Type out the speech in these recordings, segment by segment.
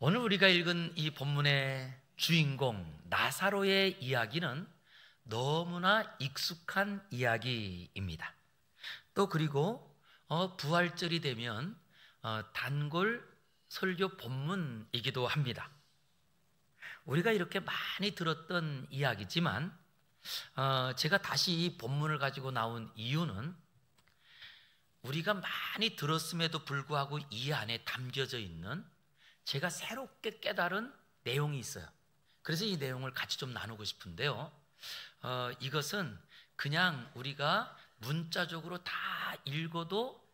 오늘 우리가 읽은 이 본문의 주인공 나사로의 이야기는 너무나 익숙한 이야기입니다. 또 그리고 부활절이 되면 단골 설교 본문이기도 합니다. 우리가 이렇게 많이 들었던 이야기지만 제가 다시 이 본문을 가지고 나온 이유는 우리가 많이 들었음에도 불구하고 이 안에 담겨져 있는 제가 새롭게 깨달은 내용이 있어요. 그래서 이 내용을 같이 좀 나누고 싶은데요. 이것은 그냥 우리가 문자적으로 다 읽어도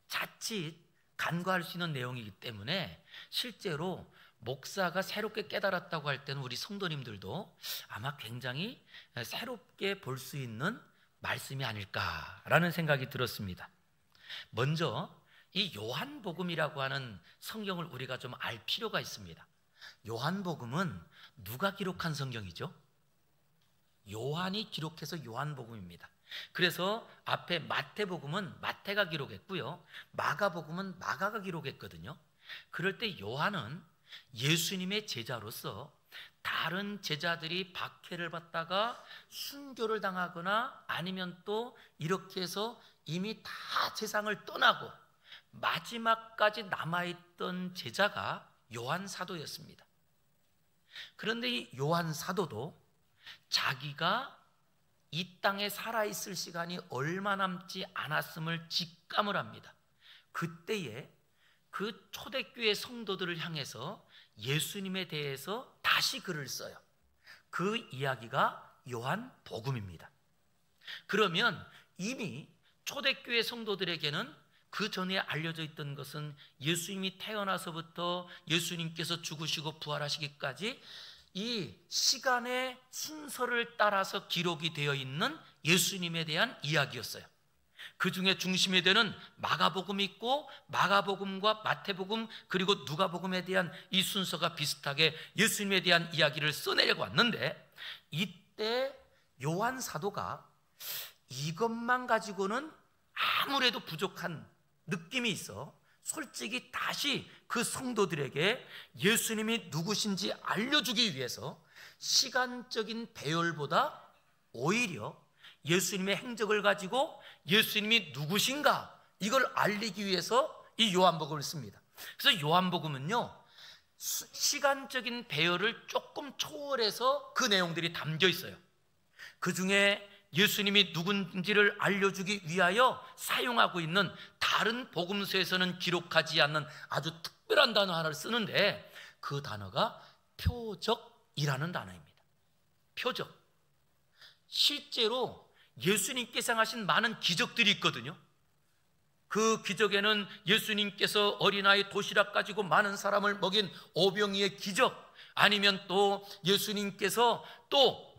자칫 간과할 수 있는 내용이기 때문에 실제로 목사가 새롭게 깨달았다고 할 때는 우리 성도님들도 아마 굉장히 새롭게 볼 수 있는 말씀이 아닐까라는 생각이 들었습니다. 먼저 이 요한복음이라고 하는 성경을 우리가 좀 알 필요가 있습니다. 요한복음은 누가 기록한 성경이죠? 요한이 기록해서 요한복음입니다. 그래서 앞에 마태복음은 마태가 기록했고요, 마가복음은 마가가 기록했거든요. 그럴 때 요한은 예수님의 제자로서 다른 제자들이 박해를 받다가 순교를 당하거나 아니면 또 이렇게 해서 이미 다 세상을 떠나고 마지막까지 남아있던 제자가 요한 사도였습니다. 그런데 이 요한 사도도 자기가 이 땅에 살아있을 시간이 얼마 남지 않았음을 직감을 합니다. 그때에 그 초대교회 성도들을 향해서 예수님에 대해서 다시 글을 써요. 그 이야기가 요한복음입니다. 그러면 이미 초대교회 성도들에게는 그 전에 알려져 있던 것은 예수님이 태어나서부터 예수님께서 죽으시고 부활하시기까지 이 시간의 순서를 따라서 기록이 되어 있는 예수님에 대한 이야기였어요. 그 중에 중심이 되는 마가복음이 있고 마가복음과 마태복음 그리고 누가복음에 대한 이 순서가 비슷하게 예수님에 대한 이야기를 써내려고 왔는데, 이때 요한 사도가 이것만 가지고는 아무래도 부족한 느낌이 있어 솔직히 다시 그 성도들에게 예수님이 누구신지 알려주기 위해서 시간적인 배열보다 오히려 예수님의 행적을 가지고 예수님이 누구신가 이걸 알리기 위해서 이 요한복음을 씁니다. 그래서 요한복음은요, 시간적인 배열을 조금 초월해서 그 내용들이 담겨 있어요. 그 중에 예수님이 누군지를 알려주기 위하여 사용하고 있는 다른 복음서에서는 기록하지 않는 아주 특별한 단어 하나를 쓰는데 그 단어가 표적이라는 단어입니다. 표적. 실제로 예수님께서 하신 많은 기적들이 있거든요. 그 기적에는 예수님께서 어린아이 도시락 가지고 많은 사람을 먹인 오병이의 기적, 아니면 또 예수님께서 또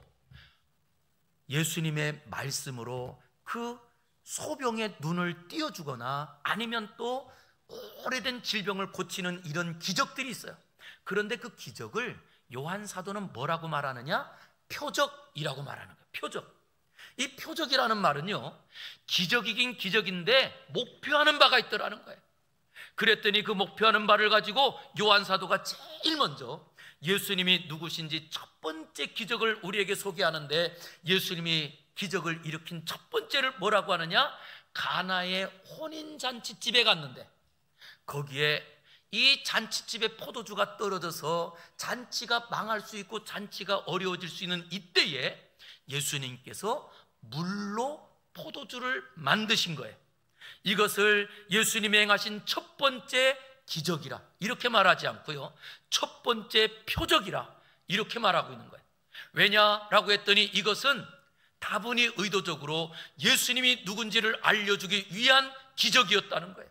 예수님의 말씀으로 그 소병의 눈을 띄워주거나 아니면 또 오래된 질병을 고치는 이런 기적들이 있어요. 그런데 그 기적을 요한 사도는 뭐라고 말하느냐? 표적이라고 말하는 거예요. 표적. 이 표적이라는 말은요, 기적이긴 기적인데 목표하는 바가 있더라는 거예요. 그랬더니 그 목표하는 바를 가지고 요한 사도가 제일 먼저 예수님이 누구신지 첫 번째 기적을 우리에게 소개하는데, 예수님이 기적을 일으킨 첫 번째를 뭐라고 하느냐? 가나의 혼인잔치집에 갔는데 거기에 이 잔치집에 포도주가 떨어져서 잔치가 망할 수 있고 잔치가 어려워질 수 있는 이때에 예수님께서 물로 포도주를 만드신 거예요. 이것을 예수님이 행하신 첫 번째 기적이라 이렇게 말하지 않고요, 첫 번째 표적이라 이렇게 말하고 있는 거예요. 왜냐라고 했더니 이것은 다분히 의도적으로 예수님이 누군지를 알려주기 위한 기적이었다는 거예요.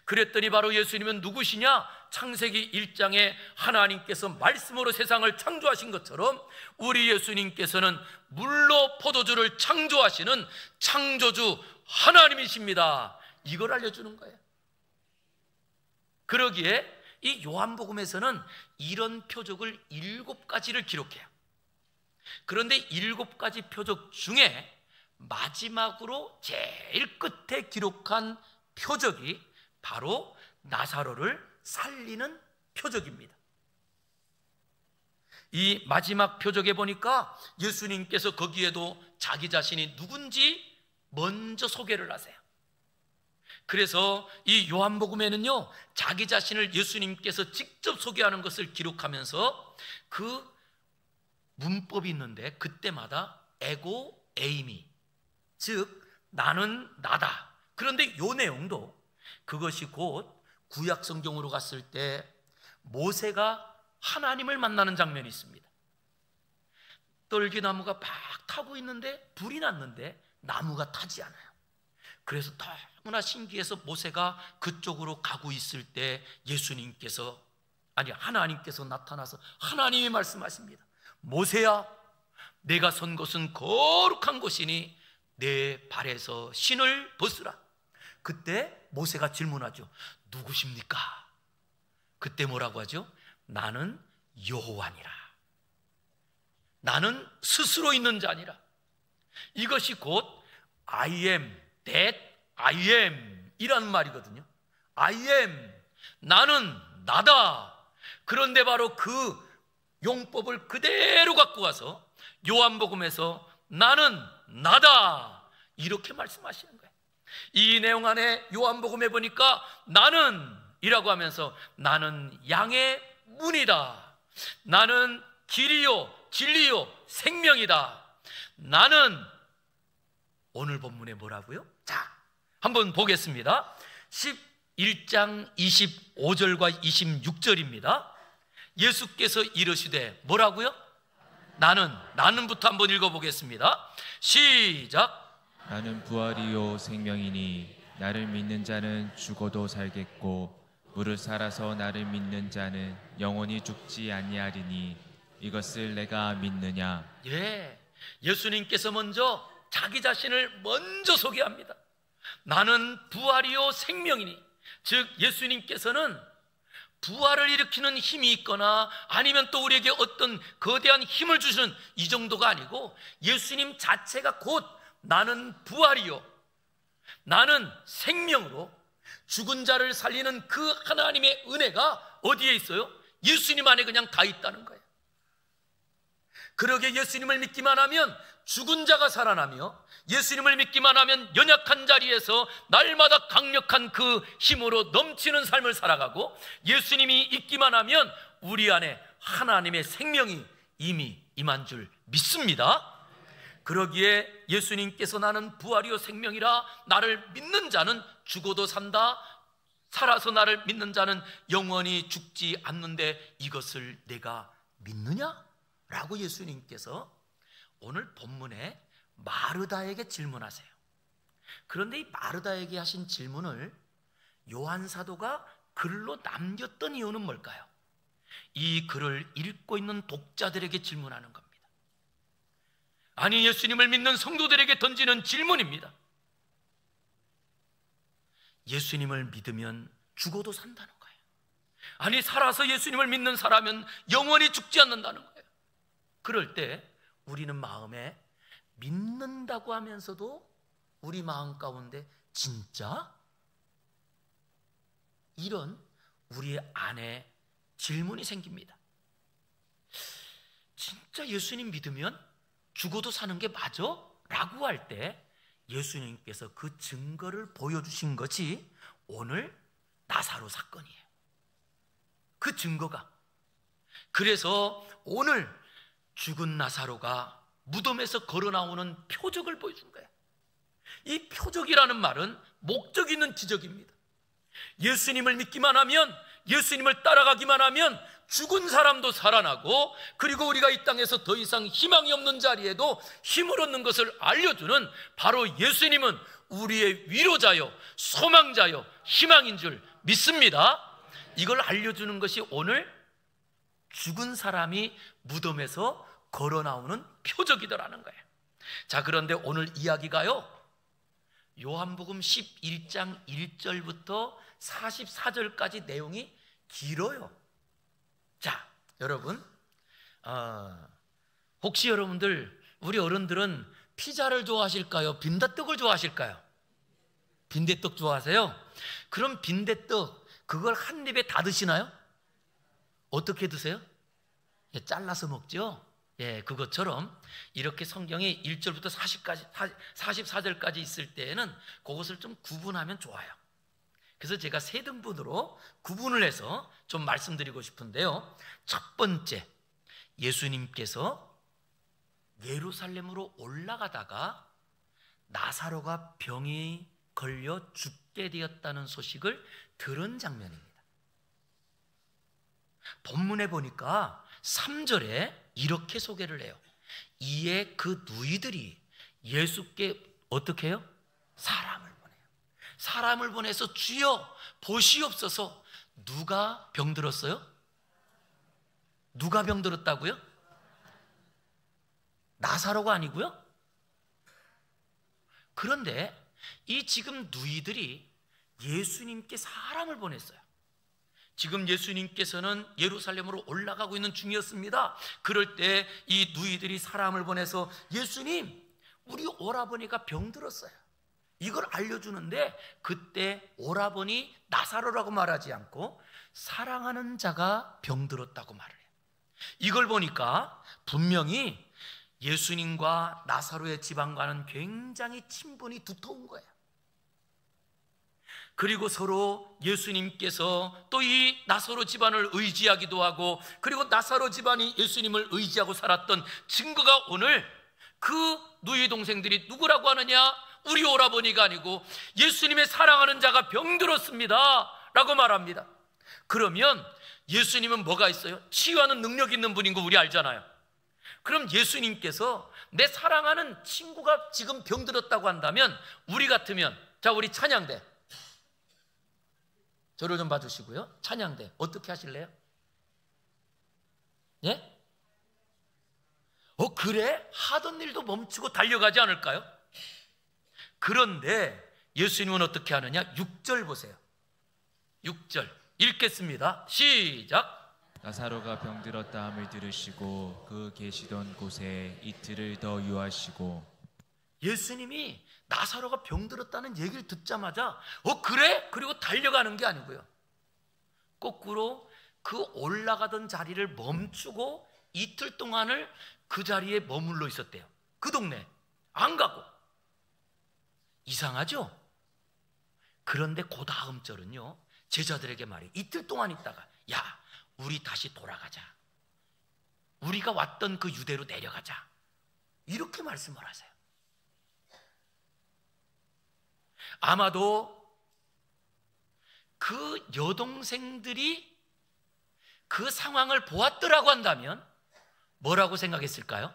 그랬더니 바로 예수님은 누구시냐? 창세기 1장에 하나님께서 말씀으로 세상을 창조하신 것처럼 우리 예수님께서는 물로 포도주를 창조하시는 창조주 하나님이십니다. 이걸 알려주는 거예요. 그러기에 이 요한복음에서는 이런 표적을 7가지를 기록해요. 그런데 7가지 표적 중에 마지막으로 제일 끝에 기록한 표적이 바로 나사로를 살리는 표적입니다. 이 마지막 표적에 보니까 예수님께서 거기에도 자기 자신이 누군지 먼저 소개를 하세요. 그래서 이 요한복음에는요, 자기 자신을 예수님께서 직접 소개하는 것을 기록하면서 그 문법이 있는데, 그때마다 에고 에이미, 즉 나는 나다. 그런데 이 내용도 그것이 곧 구약 성경으로 갔을 때 모세가 하나님을 만나는 장면이 있습니다. 떨기나무가 막 타고 있는데 불이 났는데 나무가 타지 않아요. 그래서 너무나 신기해서 모세가 그쪽으로 가고 있을 때 하나님께서 나타나서 하나님이 말씀하십니다. 모세야, 내가 선 곳은 거룩한 곳이니 내 발에서 신을 벗으라. 그때 모세가 질문하죠. 누구십니까? 그때 뭐라고 하죠? 나는 여호와니라. 나는 스스로 있는 자니라. 이것이 곧 I am that I am 이라는 말이거든요. I am, 나는 나다. 그런데 바로 그 용법을 그대로 갖고 와서 요한복음에서 나는 나다 이렇게 말씀하시는 거예요. 이 내용 안에 요한복음에 보니까 나는 이라고 하면서 나는 양의 문이다, 나는 길이요 진리요 생명이다, 나는, 오늘 본문에 뭐라고요? 자, 한번 보겠습니다. 11장 25절과 26절입니다. 예수께서 이르시되 뭐라고요? 나는부터 한번 읽어보겠습니다. 시작. 나는 부활이요 생명이니 나를 믿는 자는 죽어도 살겠고 무릇 살아서 나를 믿는 자는 영원히 죽지 아니하리니 이것을 내가 믿느냐. 예, 예수님께서 먼저 자기 자신을 먼저 소개합니다. 나는 부활이요 생명이니, 즉 예수님께서는 부활을 일으키는 힘이 있거나 아니면 또 우리에게 어떤 거대한 힘을 주시는 이 정도가 아니고 예수님 자체가 곧 나는 부활이요 나는 생명으로 죽은 자를 살리는 그 하나님의 은혜가 어디에 있어요? 예수님 안에 그냥 다 있다는 거예요. 그러게 예수님을 믿기만 하면 죽은 자가 살아나며 예수님을 믿기만 하면 연약한 자리에서 날마다 강력한 그 힘으로 넘치는 삶을 살아가고, 예수님이 있기만 하면 우리 안에 하나님의 생명이 이미 임한 줄 믿습니다. 그러기에 예수님께서 나는 부활이요 생명이라, 나를 믿는 자는 죽어도 산다, 살아서 나를 믿는 자는 영원히 죽지 않는데 이것을 내가 믿느냐? 라고 예수님께서 오늘 본문에 마르다에게 질문하세요. 그런데 이 마르다에게 하신 질문을 요한 사도가 글로 남겼던 이유는 뭘까요? 이 글을 읽고 있는 독자들에게 질문하는 겁니다. 아니, 예수님을 믿는 성도들에게 던지는 질문입니다. 예수님을 믿으면 죽어도 산다는 거예요. 아니, 살아서 예수님을 믿는 사람은 영원히 죽지 않는다는 거예요. 그럴 때 우리는 마음에 믿는다고 하면서도 우리 마음 가운데 진짜? 이런 우리 안에 질문이 생깁니다. 진짜 예수님 믿으면 죽어도 사는 게 맞아? 라고 할 때 예수님께서 그 증거를 보여주신 것이 오늘 나사로 사건이에요. 그 증거가. 그래서 오늘 죽은 나사로가 무덤에서 걸어 나오는 표적을 보여준 거예요. 이 표적이라는 말은 목적 있는 기적입니다. 예수님을 믿기만 하면, 예수님을 따라가기만 하면 죽은 사람도 살아나고, 그리고 우리가 이 땅에서 더 이상 희망이 없는 자리에도 힘을 얻는 것을 알려주는 바로 예수님은 우리의 위로자요 소망자요 희망인 줄 믿습니다. 이걸 알려주는 것이 오늘 죽은 사람이 무덤에서 걸어 나오는 표적이더라는 거예요. 자, 그런데 오늘 이야기가요, 요한복음 11장 1절부터 44절까지 내용이 길어요. 자, 여러분, 혹시 여러분들, 우리 어른들은 피자를 좋아하실까요? 빈대떡을 좋아하실까요? 빈대떡 좋아하세요? 그럼 빈대떡 그걸 한 입에 다 드시나요? 어떻게 드세요? 예, 잘라서 먹죠. 예, 그것처럼 이렇게 성경이 1절부터 44절까지 있을 때에는 그것을 좀 구분하면 좋아요. 그래서 제가 세 등분으로 구분을 해서 좀 말씀드리고 싶은데요. 첫 번째, 예수님께서 예루살렘으로 올라가다가 나사로가 병이 걸려 죽게 되었다는 소식을 들은 장면입니다. 본문에 보니까 3절에 이렇게 소개를 해요. 이에 그 누이들이 예수께 어떻게 해요? 사람을 보내요. 사람을 보내서 주여 보시옵소서. 누가 병들었어요? 누가 병들었다고요? 나사로가 아니고요. 그런데 이 지금 누이들이 예수님께 사람을 보냈어요. 지금 예수님께서는 예루살렘으로 올라가고 있는 중이었습니다. 그럴 때 이 누이들이 사람을 보내서 예수님, 우리 오라버니가 병들었어요. 이걸 알려주는데 그때 오라버니 나사로라고 말하지 않고 사랑하는 자가 병들었다고 말을 해요. 이걸 보니까 분명히 예수님과 나사로의 집안과는 굉장히 친분이 두터운 거예요. 그리고 서로 예수님께서 또 이 나사로 집안을 의지하기도 하고, 그리고 나사로 집안이 예수님을 의지하고 살았던 증거가 오늘 그 누이 동생들이 누구라고 하느냐? 우리 오라버니가 아니고 예수님의 사랑하는 자가 병들었습니다 라고 말합니다. 그러면 예수님은 뭐가 있어요? 치유하는 능력 있는 분인 거 우리 알잖아요. 그럼 예수님께서 내 사랑하는 친구가 지금 병들었다고 한다면 우리 같으면, 자, 우리 찬양대 저를 좀 봐주시고요. 찬양대 어떻게 하실래요? 예? 그래? 하던 일도 멈추고 달려가지 않을까요? 그런데 예수님은 어떻게 하느냐? 6절 보세요. 6절 읽겠습니다. 시작. 나사로가 병들었다 함을 들으시고 그 계시던 곳에 이틀을 더 유하시고. 예수님이 나사로가 병들었다는 얘기를 듣자마자 그래? 그리고 달려가는 게 아니고요, 거꾸로 그 올라가던 자리를 멈추고 이틀 동안을 그 자리에 머물러 있었대요. 그 동네 안 가고. 이상하죠? 그런데 그 다음 절은요, 제자들에게 말해요. 이틀 동안 있다가 야, 우리 다시 돌아가자. 우리가 왔던 그 유대로 내려가자. 이렇게 말씀을 하세요. 아마도 그 여동생들이 그 상황을 보았더라고 한다면 뭐라고 생각했을까요?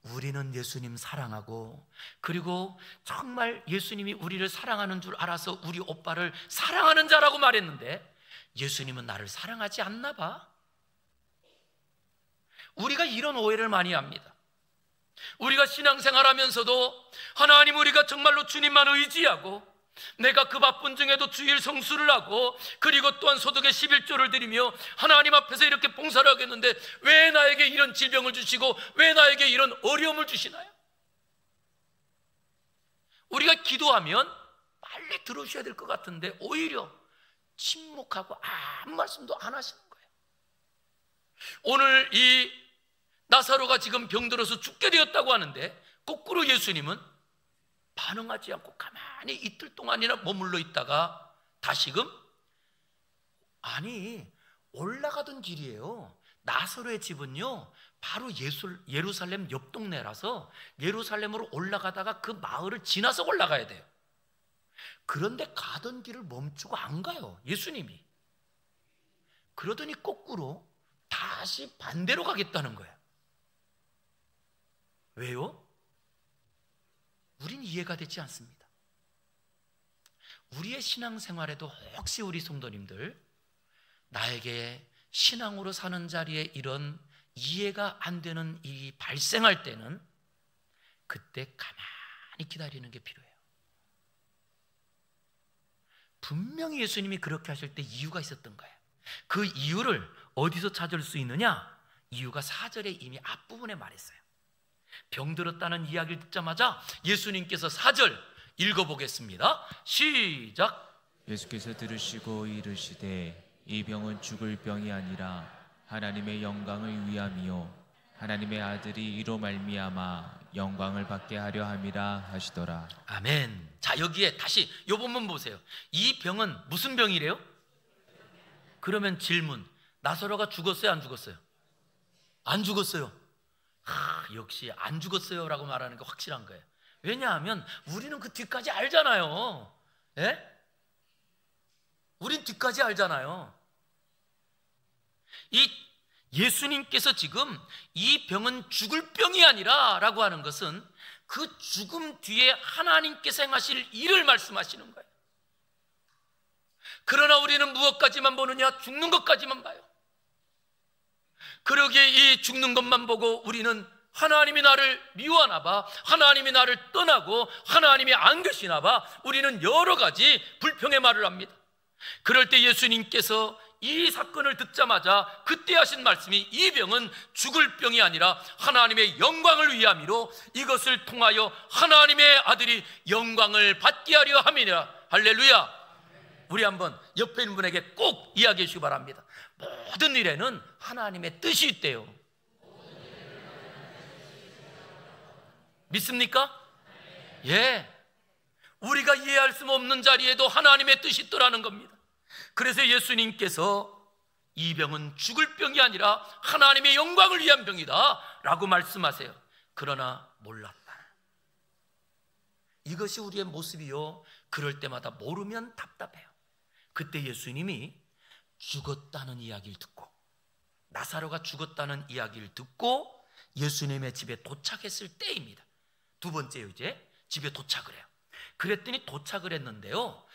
우리는 예수님 사랑하고, 그리고 정말 예수님이 우리를 사랑하는 줄 알아서 우리 오빠를 사랑하는 자라고 말했는데 예수님은 나를 사랑하지 않나 봐. 우리가 이런 오해를 많이 합니다. 우리가 신앙생활하면서도 하나님, 우리가 정말로 주님만 의지하고 내가 그 바쁜 중에도 주일 성수를 하고, 그리고 또한 소득의 11조를 드리며 하나님 앞에서 이렇게 봉사를 하겠는데 왜 나에게 이런 질병을 주시고 왜 나에게 이런 어려움을 주시나요? 우리가 기도하면 빨리 들으셔야 될 것 같은데 오히려 침묵하고 아무 말씀도 안 하시는 거예요. 오늘 이 나사로가 지금 병들어서 죽게 되었다고 하는데 거꾸로 예수님은 반응하지 않고 가만히 이틀 동안이나 머물러 있다가 다시금, 아니 올라가던 길이에요. 나사로의 집은요 바로 예루살렘 옆 동네라서 예루살렘으로 올라가다가 그 마을을 지나서 올라가야 돼요. 그런데 가던 길을 멈추고 안 가요, 예수님이. 그러더니 거꾸로 다시 반대로 가겠다는 거예요. 왜요? 우린 이해가 되지 않습니다. 우리의 신앙생활에도 혹시 우리 성도님들 나에게 신앙으로 사는 자리에 이런 이해가 안 되는 일이 발생할 때는 그때 가만히 기다리는 게 필요해요. 분명히 예수님이 그렇게 하실 때 이유가 있었던 거예요. 그 이유를 어디서 찾을 수 있느냐? 이유가 4절에 이미 앞부분에 말했어요. 병들었다는 이야기를 듣자마자 예수님께서 4절 읽어보겠습니다. 시작. 예수께서 들으시고 이르시되 이 병은 죽을 병이 아니라 하나님의 영광을 위함이요 하나님의 아들이 이로 말미암아 영광을 받게 하려 함이라 하시더라. 아멘. 자, 여기에 다시 요 본문 보세요. 이 병은 무슨 병이래요? 그러면 질문, 나사로가 죽었어요, 안 죽었어요? 안 죽었어요. 역시 안 죽었어요 라고 말하는 게 확실한 거예요. 왜냐하면 우리는 그 뒤까지 알잖아요. 예? 우린 뒤까지 알잖아요. 이 예수님께서 지금 이 병은 죽을 병이 아니라 라고 하는 것은 그 죽음 뒤에 하나님께서 행하실 일을 말씀하시는 거예요. 그러나 우리는 무엇까지만 보느냐? 죽는 것까지만 봐요. 그러기에 이 죽는 것만 보고 우리는 하나님이 나를 미워하나 봐, 하나님이 나를 떠나고 하나님이 안 계시나 봐, 우리는 여러 가지 불평의 말을 합니다. 그럴 때 예수님께서 이 사건을 듣자마자 그때 하신 말씀이 이 병은 죽을 병이 아니라 하나님의 영광을 위함이로 이것을 통하여 하나님의 아들이 영광을 받게 하려 함이라. 할렐루야. 우리 한번 옆에 있는 분에게 꼭 이야기해 주시기 바랍니다. 모든 일에는 하나님의 뜻이 있대요. 믿습니까? 예. 우리가 이해할 수 없는 자리에도 하나님의 뜻이 있더라는 겁니다. 그래서 예수님께서 이 병은 죽을 병이 아니라 하나님의 영광을 위한 병이다 라고 말씀하세요. 그러나 몰랐다. 이것이 우리의 모습이요, 그럴 때마다 모르면 답답해요. 그때 예수님이 죽었다는 이야기를 듣고, 나사로가 죽었다는 이야기를 듣고 예수님의 집에 도착했을 때입니다. 두 번째요, 이제 집에 도착을 해요. 그랬더니 도착을 했는데요,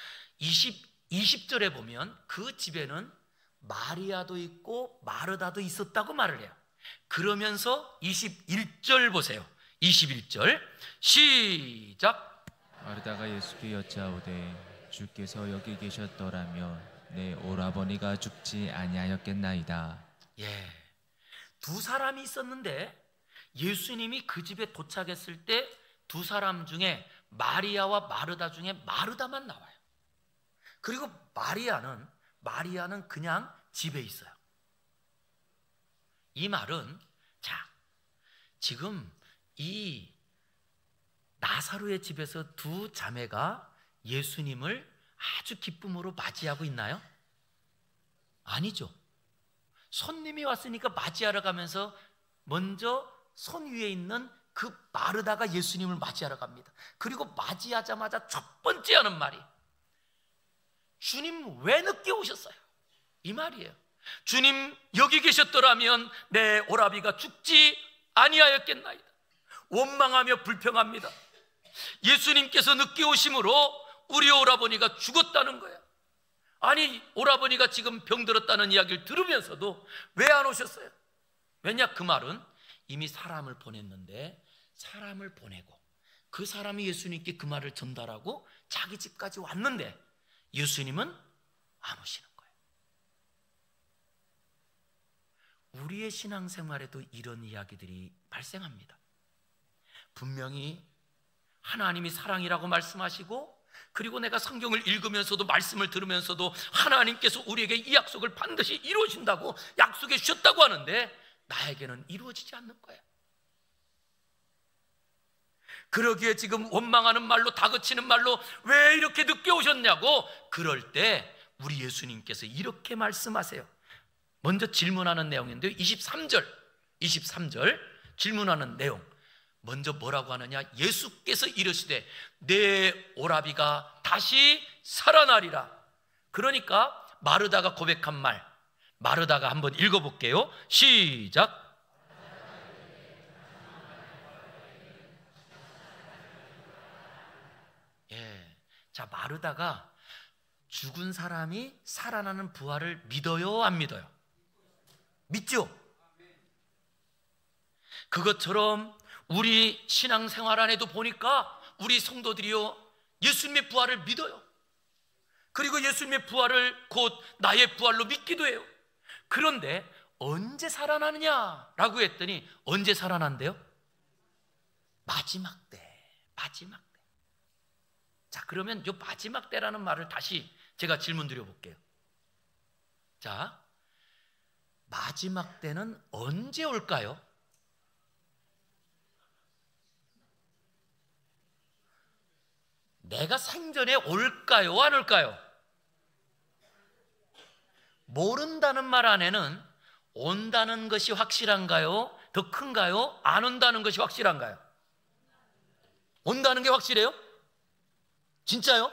20절에 보면 그 집에는 마리아도 있고 마르다도 있었다고 말을 해요. 그러면서 21절 보세요. 21절 시작. 마르다가 예수께 여짜오되 주께서 여기 계셨더라면 내 오라버니가 죽지 아니하였겠나이다. 예, 두 사람이 있었는데 예수님이 그 집에 도착했을 때 두 사람 중에 마리아와 마르다 중에 마르다만 나와요. 그리고 마리아는 그냥 집에 있어요. 이 말은, 자, 지금 이 나사로의 집에서 두 자매가 예수님을 아주 기쁨으로 맞이하고 있나요? 아니죠. 손님이 왔으니까 맞이하러 가면서 먼저 손 위에 있는 그 마르다가 예수님을 맞이하러 갑니다. 그리고 맞이하자마자 첫 번째 하는 말이, 주님 왜 늦게 오셨어요? 이 말이에요. 주님 여기 계셨더라면 내 오라비가 죽지 아니하였겠나이다. 원망하며 불평합니다. 예수님께서 늦게 오심으로 우리 오라버니가 죽었다는 거예요. 아니, 오라버니가 지금 병들었다는 이야기를 들으면서도 왜 안 오셨어요? 왜냐, 그 말은 이미 사람을 보냈는데, 사람을 보내고 그 사람이 예수님께 그 말을 전달하고 자기 집까지 왔는데 예수님은 안 오시는 거예요. 우리의 신앙생활에도 이런 이야기들이 발생합니다. 분명히 하나님이 사랑이라고 말씀하시고, 그리고 내가 성경을 읽으면서도 말씀을 들으면서도 하나님께서 우리에게 이 약속을 반드시 이루어진다고 약속해 주셨다고 하는데 나에게는 이루어지지 않는 거예요. 그러기에 지금 원망하는 말로, 다그치는 말로 왜 이렇게 늦게 오셨냐고, 그럴 때 우리 예수님께서 이렇게 말씀하세요. 먼저 질문하는 내용인데요, 23절 질문하는 내용, 먼저 뭐라고 하느냐, 예수께서 이르시되 내 오라비가 다시 살아나리라. 그러니까 마르다가 고백한 말, 마르다가 한번 읽어볼게요. 시작. 예, 자, 마르다가 죽은 사람이 살아나는 부활을 믿어요, 안 믿어요? 믿죠? 그것처럼 우리 신앙생활 안에도 보니까 우리 성도들이요, 예수님의 부활을 믿어요. 그리고 예수님의 부활을 곧 나의 부활로 믿기도 해요. 그런데 언제 살아나느냐라고 했더니 언제 살아난대요? 마지막 때. 자, 그러면 이 마지막 때라는 말을 다시 제가 질문 드려볼게요. 자, 마지막 때는 언제 올까요? 내가 생전에 올까요? 안 올까요? 모른다는 말 안에는 온다는 것이 확실한가요? 더 큰가요? 안 온다는 것이 확실한가요? 온다는 게 확실해요? 진짜요?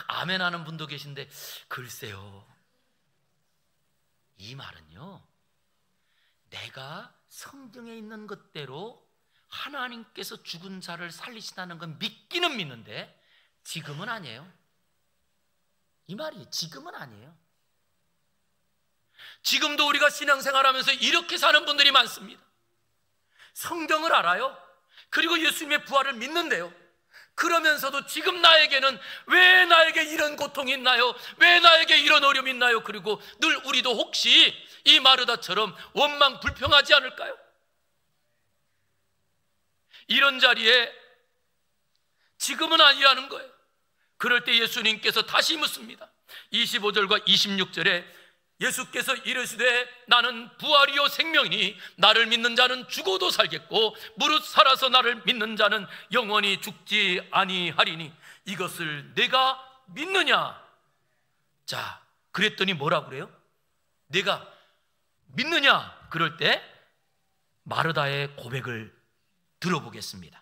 아멘 하는 분도 계신데 글쎄요, 이 말은요, 내가 성경에 있는 것대로 하나님께서 죽은 자를 살리신다는 건 믿기는 믿는데 지금은 아니에요. 이 말이 지금은 아니에요. 지금도 우리가 신앙생활하면서 이렇게 사는 분들이 많습니다. 성경을 알아요. 그리고 예수님의 부활을 믿는데요, 그러면서도 지금 나에게는 왜 나에게 이런 고통이 있나요? 왜 나에게 이런 어려움이 있나요? 그리고 늘 우리도 혹시 이 마르다처럼 원망 불평하지 않을까요? 이런 자리에 지금은 아니라는 거예요. 그럴 때 예수님께서 다시 묻습니다. 25절과 26절에 예수께서 이르시되 나는 부활이요 생명이니 나를 믿는 자는 죽어도 살겠고 무릇 살아서 나를 믿는 자는 영원히 죽지 아니하리니 이것을 내가 믿느냐? 자, 그랬더니 뭐라 그래요? 내가 믿느냐? 그럴 때 마르다의 고백을 들어보겠습니다.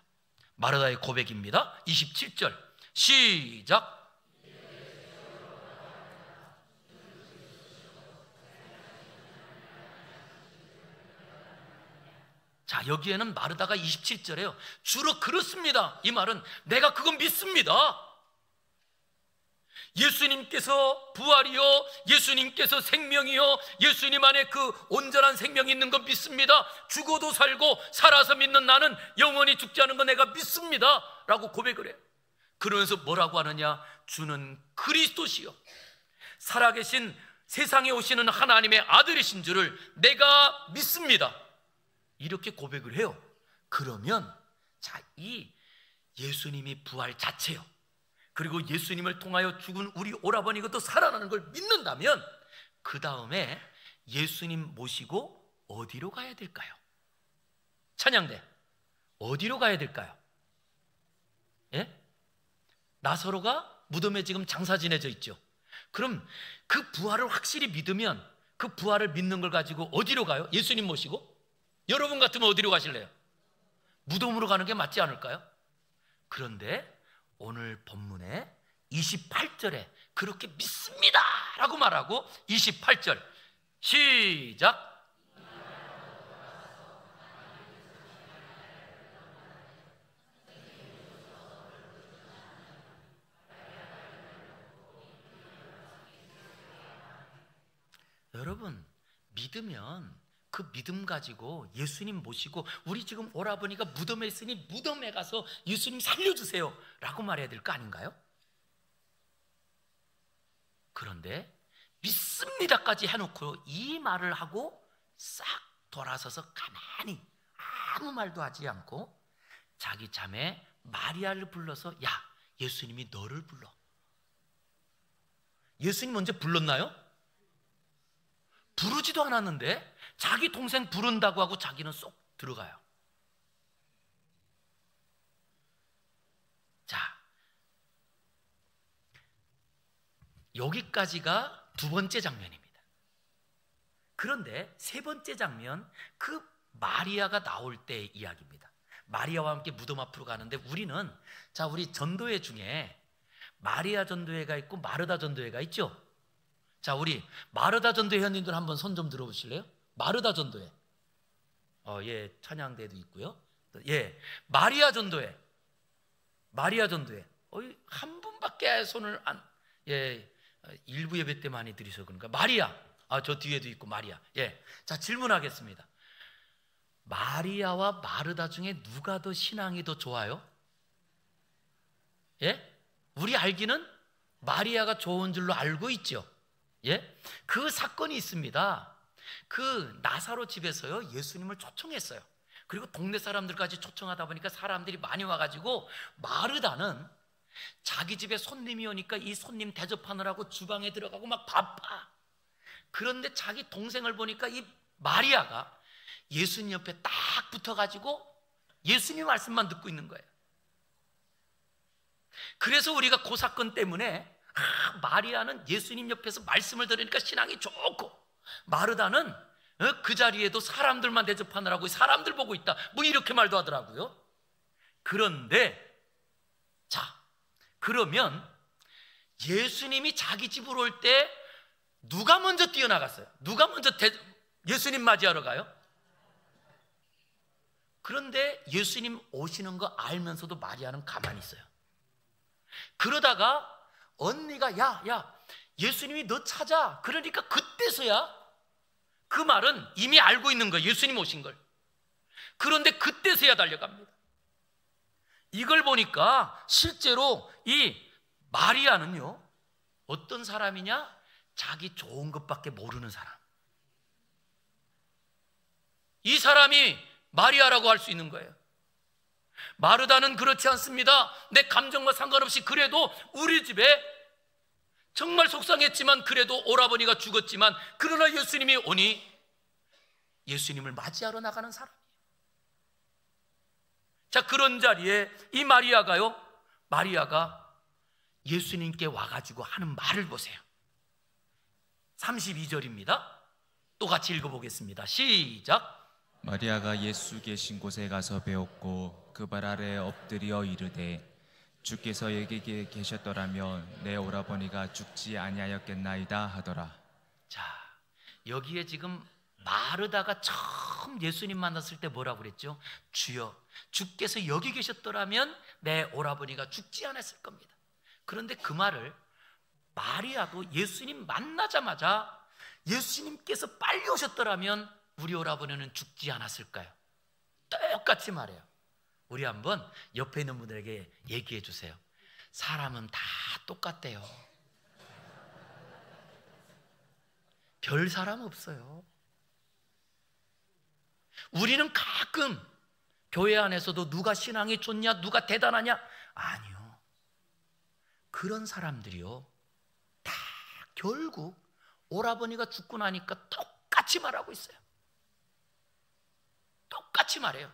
마르다의 고백입니다. 27절 시작. 자, 여기에는 마르다가 27절에요 주로 그렇습니다. 이 말은 내가 그건 믿습니다. 예수님께서 부활이요, 예수님께서 생명이요, 예수님 안에 그 온전한 생명이 있는 건 믿습니다. 죽어도 살고 살아서 믿는 나는 영원히 죽지 않은 거 내가 믿습니다 라고 고백을 해요. 그러면서 뭐라고 하느냐? 주는 그리스도시요 살아계신 세상에 오시는 하나님의 아들이신 줄을 내가 믿습니다, 이렇게 고백을 해요. 그러면 자, 이 예수님이 부활 자체요, 그리고 예수님을 통하여 죽은 우리 오라버니가 또 살아나는 걸 믿는다면 그 다음에 예수님 모시고 어디로 가야 될까요? 찬양대 어디로 가야 될까요? 예? 나사로가 무덤에 지금 장사 지내져 있죠. 그럼 그 부활을 확실히 믿으면 그 부활을 믿는 걸 가지고 어디로 가요? 예수님 모시고? 여러분 같으면 어디로 가실래요? 무덤으로 가는 게 맞지 않을까요? 그런데 오늘 본문에 28절에 그렇게 믿습니다 라고 말하고 28절 시작. 여러분, 믿으면 그 믿음 가지고 예수님 모시고 우리 지금 오라버니가 무덤에 있으니 무덤에 가서 예수님 살려주세요 라고 말해야 될 거 아닌가요? 그런데 믿습니다까지 해놓고 이 말을 하고 싹 돌아서서 가만히 아무 말도 하지 않고 자기 자매 마리아를 불러서 야, 예수님이 너를 불러. 예수님 언제 불렀나요? 부르지도 않았는데 자기 동생 부른다고 하고 자기는 쏙 들어가요. 자, 여기까지가 두 번째 장면입니다. 그런데 세 번째 장면, 그 마리아가 나올 때의 이야기입니다. 마리아와 함께 무덤 앞으로 가는데 우리는, 자, 우리 전도회 중에 마리아 전도회가 있고 마르다 전도회가 있죠. 자, 우리 마르다 전도회 회원님들 한번 손 좀 들어보실래요? 마르다 전도회. 예, 찬양대도 있고요. 예, 마리아 전도회. 마리아 전도회. 한 분밖에 손을 안, 예, 일부 예배 때 많이 들이서 그런가. 마리아. 저 뒤에도 있고 마리아. 예. 자, 질문하겠습니다. 마리아와 마르다 중에 누가 더 신앙이 더 좋아요? 예? 우리 알기는 마리아가 좋은 줄로 알고 있죠. 예? 그 사건이 있습니다. 그 나사로 집에서요, 예수님을 초청했어요. 그리고 동네 사람들까지 초청하다 보니까 사람들이 많이 와가지고 마르다는 자기 집에 손님이 오니까 이 손님 대접하느라고 주방에 들어가고 막 바빠. 그런데 자기 동생을 보니까 이 마리아가 예수님 옆에 딱 붙어가지고 예수님 말씀만 듣고 있는 거예요. 그래서 우리가 그 사건 때문에 마리아는 예수님 옆에서 말씀을 들으니까 신앙이 좋고, 마르다는 그 자리에도 사람들만 대접하느라고 사람들 보고 있다, 뭐 이렇게 말도 하더라고요. 그런데 자, 그러면 예수님이 자기 집으로 올 때 누가 먼저 뛰어나갔어요? 누가 먼저 예수님 맞이하러 가요? 그런데 예수님 오시는 거 알면서도 마리아는 가만히 있어요. 그러다가 언니가 야 예수님이 너 찾아. 그러니까 그때서야, 그 말은 이미 알고 있는 거예요, 예수님 오신 걸. 그런데 그때서야 달려갑니다. 이걸 보니까 실제로 이 마리아는요, 어떤 사람이냐? 자기 좋은 것밖에 모르는 사람. 이 사람이 마리아라고 할 수 있는 거예요. 마르다는 그렇지 않습니다. 내 감정과 상관없이 그래도 우리 집에 정말 속상했지만 그래도 오라버니가 죽었지만 그러나 예수님이 오니 예수님을 맞이하러 나가는 사람이에요. 자, 그런 자리에 이 마리아가 예수님께 와가지고 하는 말을 보세요. 32절입니다. 또 같이 읽어보겠습니다. 시작. 마리아가 예수 계신 곳에 가서 배웠고 그 발 아래 엎드려 이르되 주께서 여기 계셨더라면 내 오라버니가 죽지 아니하였겠나이다 하더라. 자, 여기에 지금 마르다가 처음 예수님 만났을 때 뭐라고 그랬죠? 주여, 주께서 여기 계셨더라면 내 오라버니가 죽지 않았을 겁니다. 그런데 그 말을 마리아도 예수님 만나자마자 예수님께서 빨리 오셨더라면 우리 오라버니는 죽지 않았을까요? 똑같이 말해요. 우리 한번 옆에 있는 분들에게 얘기해 주세요. 사람은 다 똑같대요. 별 사람 없어요. 우리는 가끔 교회 안에서도 누가 신앙이 좋냐, 누가 대단하냐, 아니요. 그런 사람들이요, 다 결국 오라버니가 죽고 나니까 똑같이 말하고 있어요. 똑같이 말해요.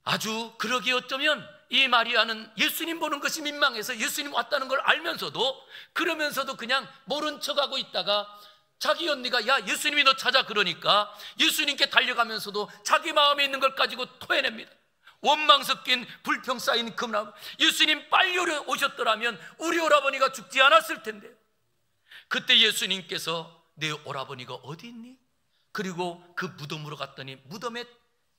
아주 그러기에 어쩌면 이 마리아는 예수님 보는 것이 민망해서 예수님 왔다는 걸 알면서도, 그러면서도 그냥 모른 척하고 있다가 자기 언니가 야 예수님이 너 찾아 그러니까 예수님께 달려가면서도 자기 마음에 있는 걸 가지고 토해냅니다. 원망 섞인 불평 쌓인 그 마음, 예수님 빨리 오셨더라면 우리 오라버니가 죽지 않았을 텐데. 그때 예수님께서 내 오라버니가 어디 있니? 그리고 그 무덤으로 갔더니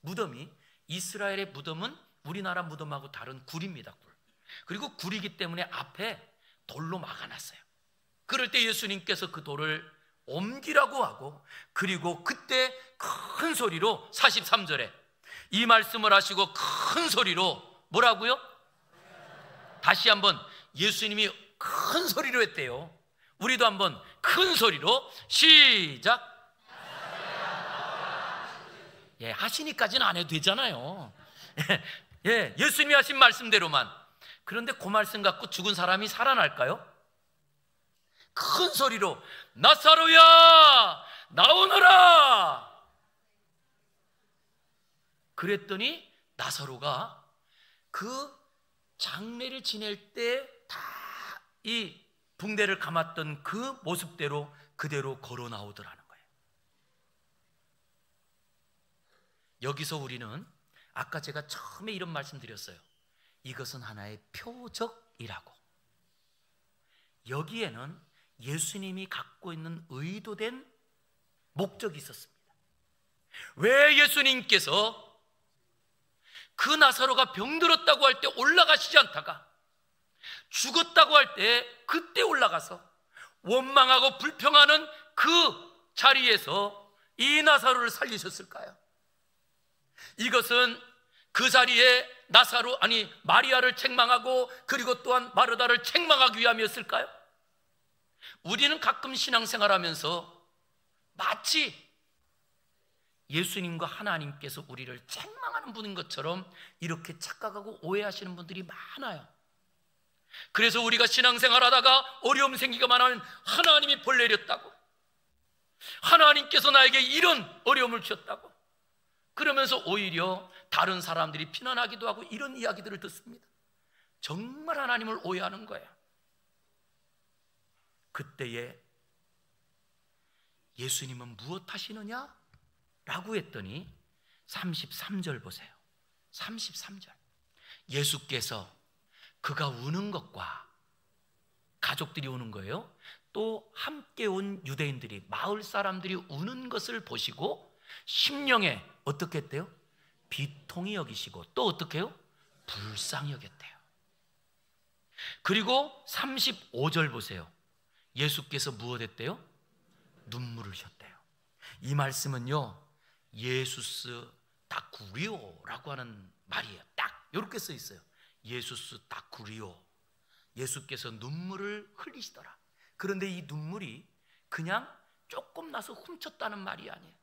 무덤이 이스라엘의 무덤은 우리나라 무덤하고 다른 굴입니다. 굴. 그리고 굴이기 때문에 앞에 돌로 막아놨어요. 그럴 때 예수님께서 그 돌을 옮기라고 하고, 그리고 그때 큰 소리로 43절에 이 말씀을 하시고 큰 소리로 뭐라고요? 다시 한번 예수님이 큰 소리로 했대요. 우리도 한번 큰 소리로 시작. 예, 하시니까지는 안 해도 되잖아요. 예, 예수님이 하신 말씀대로만. 그런데 그 말씀 갖고 죽은 사람이 살아날까요? 큰 소리로 나사로야 나오너라. 그랬더니 나사로가 그 장례를 지낼 때 다 이 붕대를 감았던 그 모습대로 그대로 걸어 나오더라는 거예요. 여기서 우리는 아까 제가 처음에 이런 말씀 드렸어요. 이것은 하나의 표적이라고. 여기에는 예수님이 갖고 있는 의도된 목적이 있었습니다. 왜 예수님께서 그 나사로가 병들었다고 할 때 올라가시지 않다가 죽었다고 할 때 그때 올라가서 원망하고 불평하는 그 자리에서 이 나사로를 살리셨을까요? 이것은 그 자리에 마리아를 책망하고 그리고 또한 마르다를 책망하기 위함이었을까요? 우리는 가끔 신앙생활하면서 마치 예수님과 하나님께서 우리를 책망하는 분인 것처럼 이렇게 착각하고 오해하시는 분들이 많아요. 그래서 우리가 신앙생활 하다가 어려움 생기기만 하면 하나님이 벌 내렸다고, 하나님께서 나에게 이런 어려움을 주셨다고 그러면서 오히려 다른 사람들이 비난하기도 하고 이런 이야기들을 듣습니다. 정말 하나님을 오해하는 거예요. 그때에 예수님은 무엇 하시느냐? 라고 했더니 33절 보세요. 33절. 예수께서 그가 우는 것과, 가족들이 우는 거예요. 또 함께 온 유대인들이, 마을 사람들이 우는 것을 보시고 심령에 어떻게 했대요? 비통히 여기시고 또 어떻게 해요? 불쌍히 여겼대요. 그리고 35절 보세요. 예수께서 무엇 했대요? 눈물을 흘렸대요. 이 말씀은요, 예수스 다쿠리오라고 하는 말이에요. 딱 이렇게 써 있어요. 예수스 다쿠리오. 예수께서 눈물을 흘리시더라. 그런데 이 눈물이 그냥 조금 나서 훔쳤다는 말이 아니에요.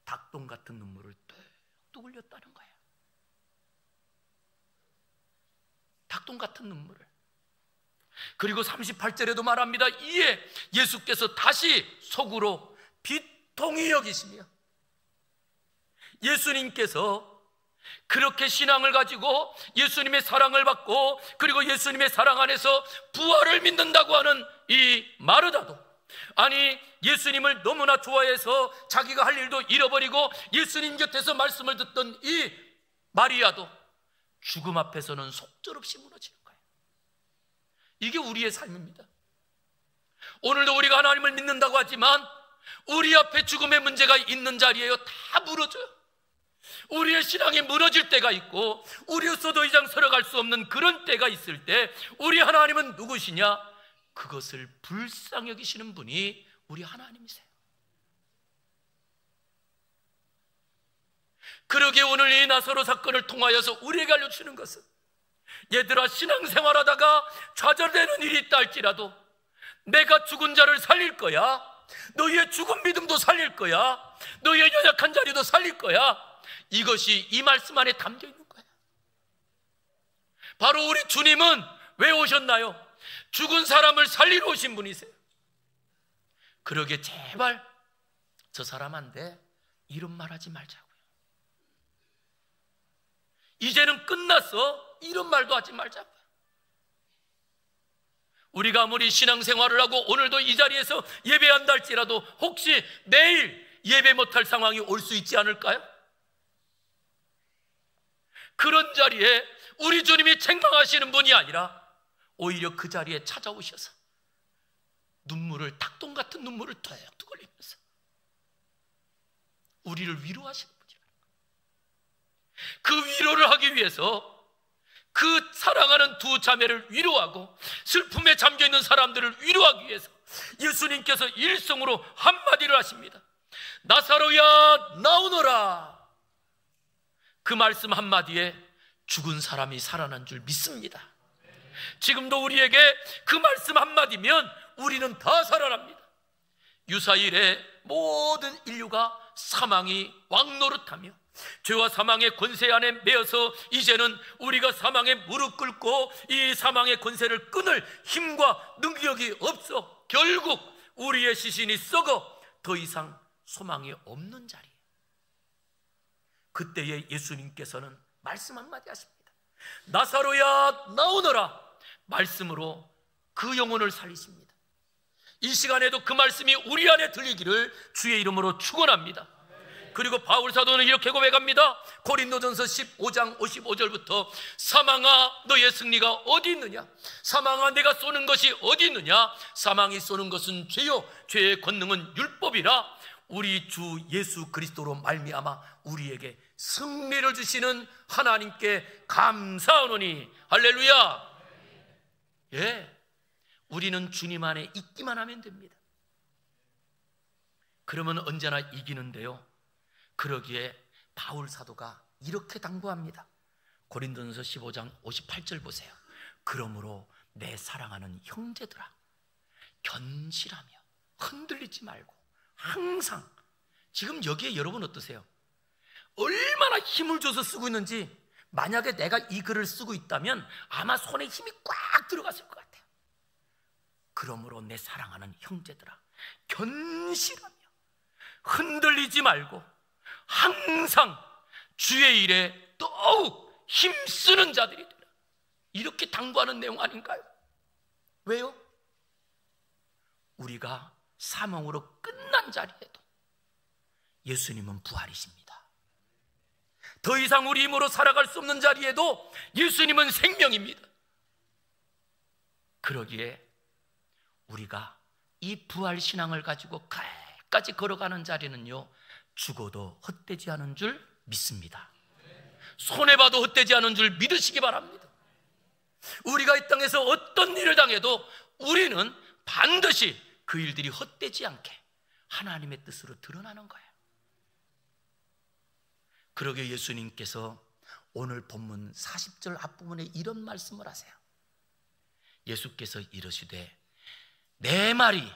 닭똥 같은 눈물을 뚝뚝 흘렸다는 거예요. 닭똥 같은 눈물을. 그리고 38절에도 말합니다. 이에 예수께서 다시 속으로 비통히 여기시며, 예수님께서 그렇게 신앙을 가지고 예수님의 사랑을 받고 그리고 예수님의 사랑 안에서 부활을 믿는다고 하는 이 마르다도, 아니 예수님을 너무나 좋아해서 자기가 할 일도 잃어버리고 예수님 곁에서 말씀을 듣던 이 마리아도 죽음 앞에서는 속절없이 무너지는 거예요. 이게 우리의 삶입니다. 오늘도 우리가 하나님을 믿는다고 하지만 우리 앞에 죽음의 문제가 있는 자리에요, 다 무너져요. 우리의 신앙이 무너질 때가 있고 우리로서 더 이상 살아갈 수 없는 그런 때가 있을 때 우리 하나님은 누구시냐? 그것을 불쌍히 여기시는 분이 우리 하나님이세요. 그러기에 오늘 이 나사로 사건을 통하여서 우리에게 알려주는 것은, 얘들아, 신앙생활하다가 좌절되는 일이 있다 할지라도 내가 죽은 자를 살릴 거야, 너희의 죽은 믿음도 살릴 거야, 너희의 연약한 자리도 살릴 거야. 이것이 이 말씀 안에 담겨 있는 거예요. 바로 우리 주님은 왜 오셨나요? 죽은 사람을 살리러 오신 분이세요. 그러게 제발 저 사람한테 이런 말 하지 말자고요. 이제는 끝났어, 이런 말도 하지 말자고요. 우리가 아무리 신앙생활을 하고 오늘도 이 자리에서 예배한다 할지라도 혹시 내일 예배 못할 상황이 올 수 있지 않을까요? 그런 자리에 우리 주님이 책망하시는 분이 아니라 오히려 그 자리에 찾아오셔서 눈물을, 닭똥 같은 눈물을 툭툭 흘리면서 우리를 위로하시는 분이라는 거예요. 그 위로를 하기 위해서 그 사랑하는 두 자매를 위로하고 슬픔에 잠겨있는 사람들을 위로하기 위해서 예수님께서 일성으로 한마디를 하십니다. 나사로야 나오너라. 그 말씀 한마디에 죽은 사람이 살아난 줄 믿습니다. 지금도 우리에게 그 말씀 한마디면 우리는 다 살아납니다. 유사일에 모든 인류가 사망이 왕노릇하며 죄와 사망의 권세 안에 매여서 이제는 우리가 사망에 무릎 꿇고 이 사망의 권세를 끊을 힘과 능력이 없어 결국 우리의 시신이 썩어 더 이상 소망이 없는 자리. 그때에 예수님께서는 말씀 한마디 하십니다. 나사로야 나오너라. 말씀으로 그 영혼을 살리십니다. 이 시간에도 그 말씀이 우리 안에 들리기를 주의 이름으로 축원합니다. 그리고 바울 사도는 이렇게 고백합니다. 고린도전서 15장 55절부터 사망아 너의 승리가 어디 있느냐? 사망아 내가 쏘는 것이 어디 있느냐? 사망이 쏘는 것은 죄요 죄의 권능은 율법이라. 우리 주 예수 그리스도로 말미암아 우리에게 승리를 주시는 하나님께 감사하노니 할렐루야. 예, 우리는 주님 안에 있기만 하면 됩니다. 그러면 언제나 이기는데요. 그러기에 바울 사도가 이렇게 당부합니다. 고린도전서 15장 58절 보세요. 그러므로 내 사랑하는 형제들아 견실하며 흔들리지 말고 항상, 지금 여기에 여러분 어떠세요? 얼마나 힘을 줘서 쓰고 있는지 만약에 내가 이 글을 쓰고 있다면 아마 손에 힘이 꽉 들어갔을 것 같아요. 그러므로 내 사랑하는 형제들아, 견실하며 흔들리지 말고 항상 주의 일에 더욱 힘쓰는 자들이 되라, 이렇게 당부하는 내용 아닌가요? 왜요? 우리가 사망으로 끝난 자리에도 예수님은 부활이십니다. 더 이상 우리 힘으로 살아갈 수 없는 자리에도 예수님은 생명입니다. 그러기에 우리가 이 부활 신앙을 가지고 끝까지 걸어가는 자리는요, 죽어도 헛되지 않은 줄 믿습니다. 손해봐도 헛되지 않은 줄 믿으시기 바랍니다. 우리가 이 땅에서 어떤 일을 당해도 우리는 반드시 그 일들이 헛되지 않게 하나님의 뜻으로 드러나는 거예요. 그러게 예수님께서 오늘 본문 40절 앞부분에 이런 말씀을 하세요. 예수께서 이르시되 내 말이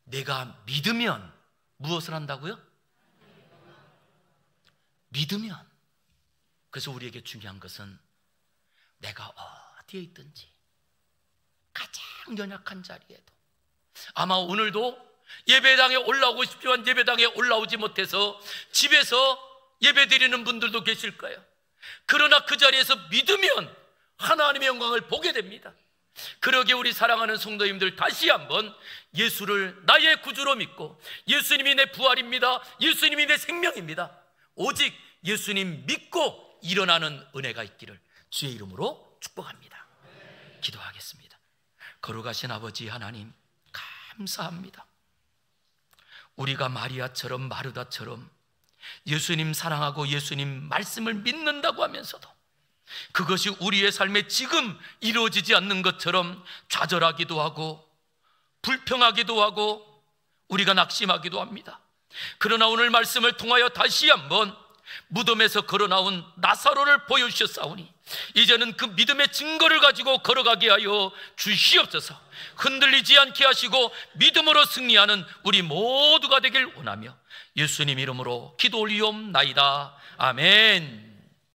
내가 믿으면 무엇을 한다고요? 믿으면. 그래서 우리에게 중요한 것은 내가 어디에 있든지 가장 연약한 자리에도, 아마 오늘도 예배당에 올라오고 싶지만 예배당에 올라오지 못해서 집에서 예배 드리는 분들도 계실 거예요. 그러나 그 자리에서 믿으면 하나님의 영광을 보게 됩니다. 그러기에 우리 사랑하는 성도님들, 다시 한번 예수를 나의 구주로 믿고, 예수님이 내 부활입니다, 예수님이 내 생명입니다, 오직 예수님 믿고 일어나는 은혜가 있기를 주의 이름으로 축복합니다. 기도하겠습니다. 거룩하신 아버지 하나님, 감사합니다. 우리가 마리아처럼 마르다처럼 예수님 사랑하고 예수님 말씀을 믿는다고 하면서도 그것이 우리의 삶에 지금 이루어지지 않는 것처럼 좌절하기도 하고 불평하기도 하고 우리가 낙심하기도 합니다. 그러나 오늘 말씀을 통하여 다시 한번 무덤에서 걸어나온 나사로를 보여주셨사오니 이제는 그 믿음의 증거를 가지고 걸어가게 하여 주시옵소서. 흔들리지 않게 하시고 믿음으로 승리하는 우리 모두가 되길 원하며 예수님 이름으로 기도 올리옵나이다. 아멘.